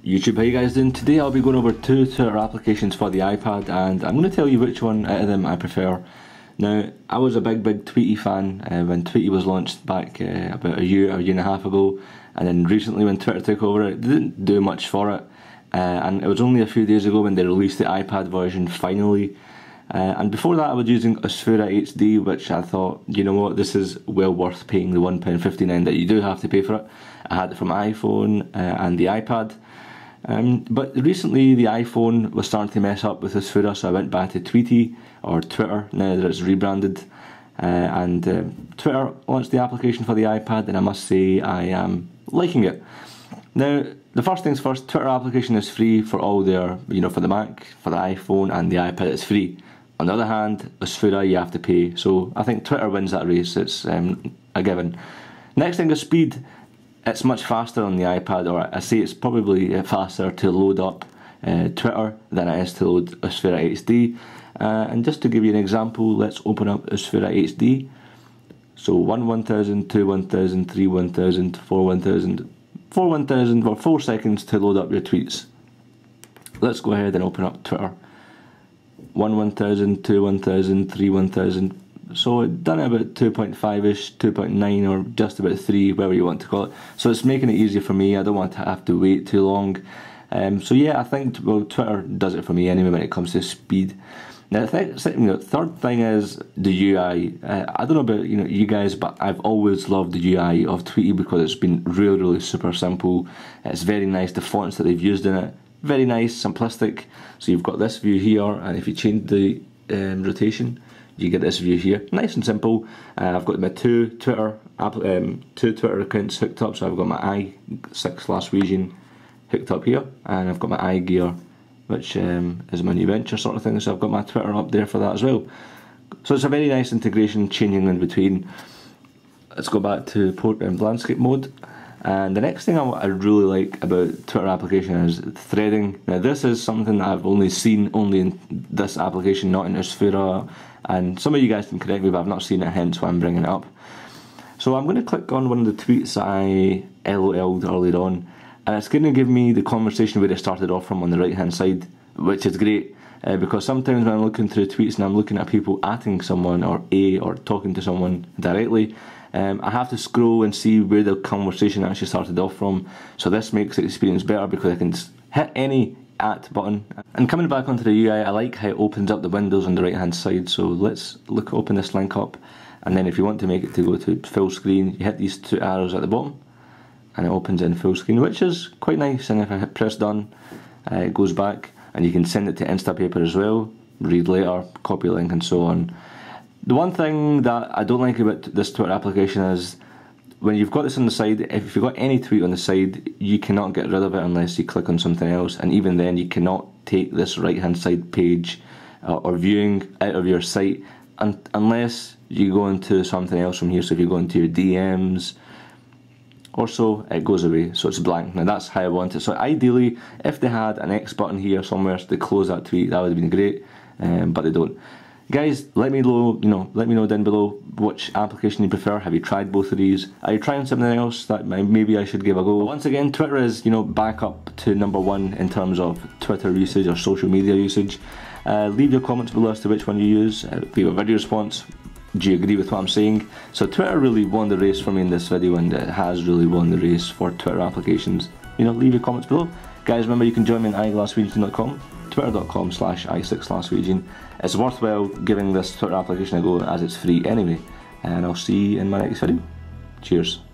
YouTube, how you guys doing? Today I'll be going over two Twitter applications for the iPad, and I'm going to tell you which one out of them I prefer. Now, I was a big Tweety fan when Tweety was launched back about a year and a half ago, and then recently when Twitter took over it didn't do much for it, and it was only a few days ago when they released the iPad version finally. And before that I was using Osfoora HD, which I thought, you know what, this is well worth paying the £1.59 that you do have to pay for it. I had it from iPhone and the iPad. But recently the iPhone was starting to mess up with Osfoora, so I went back to Tweety, or Twitter, now that it's rebranded. Twitter launched the application for the iPad, and I must say I am liking it. Now, the first things first, Twitter application is free for all their, for the Mac, for the iPhone and the iPad, it's free. On the other hand, Osfoora you have to pay, so I think Twitter wins that race, it's a given. Next thing is speed. It's much faster on the iPad, or I say it's probably faster to load up Twitter than it is to load Osfoora HD. And just to give you an example, let's open up Osfoora HD. So 1000, 2 1000, 3 1000, 4 1000, 4 1000, or 4 seconds to load up your tweets. Let's go ahead and open up Twitter. 1000, 2 1000, 3 1000. So it done it about 2.5ish, 2.9, or just about 3, whatever you want to call it. So it's making it easier for me. I don't want to have to wait too long. So yeah, I think Twitter does it for me anyway when it comes to speed. Now, third thing is the UI. I don't know about you guys, but I've always loved the UI of Tweety because it's been really super simple. It's very nice. The fonts that they've used in it, very nice, simplistic. So you've got this view here, and if you change the rotation, you get this view here, nice and simple. I've got my two Twitter accounts hooked up, so I've got my i6/region hooked up here, and I've got my iGear, which is my new venture sort of thing, so I've got my Twitter up there for that as well. So it's a very nice integration, changing in between. Let's go back to landscape mode. And the next thing I really like about Twitter application is threading. Now this is something that I've only seen in this application, not in Osfoora, and some of you guys can correct me, but I've not seen it, hence why I'm bringing it up. So I'm going to click on one of the tweets that I LOL'd earlier on, and it's going to give me the conversation where it started off from on the right hand side, which is great, because sometimes when I'm looking through tweets and I'm looking at people atting someone or talking to someone directly, I have to scroll and see where the conversation actually started off from. So this makes the experience better because I can hit any @ button. And coming back onto the UI, I like how it opens up the windows on the right hand side. So let's open this link up, and then if you want to make it to go to full screen, you hit these two arrows at the bottom and it opens in full screen, which is quite nice. And if I hit press done, it goes back, and you can send it to Instapaper as well, read later, copy link, and so on. The one thing that I don't like about this Twitter application is when you've got this on the side, if you've got any tweet on the side, you cannot get rid of it unless you click on something else, and even then you cannot take this right hand side page or viewing out of your site unless you go into something else from here. So if you go into your DMs or so, it goes away, so it's blank. Now that's how I want it. So ideally, if they had an X button here somewhere to close that tweet, that would have been great, but they don't. Guys, let me know down below which application you prefer. Have you tried both of these? Are you trying something else that maybe I should give a go? But once again, Twitter is back up to #1 in terms of Twitter usage or social media usage. Leave your comments below as to which one you use. Leave a video response. Do you agree with what I'm saying? So Twitter really won the race for me in this video, and it has really won the race for Twitter applications. Leave your comments below. Guys, remember you can join me on iglassregion.com, twitter.com/i6glassregion. It's worthwhile giving this Twitter application a go as it's free anyway, and I'll see you in my next video. Cheers.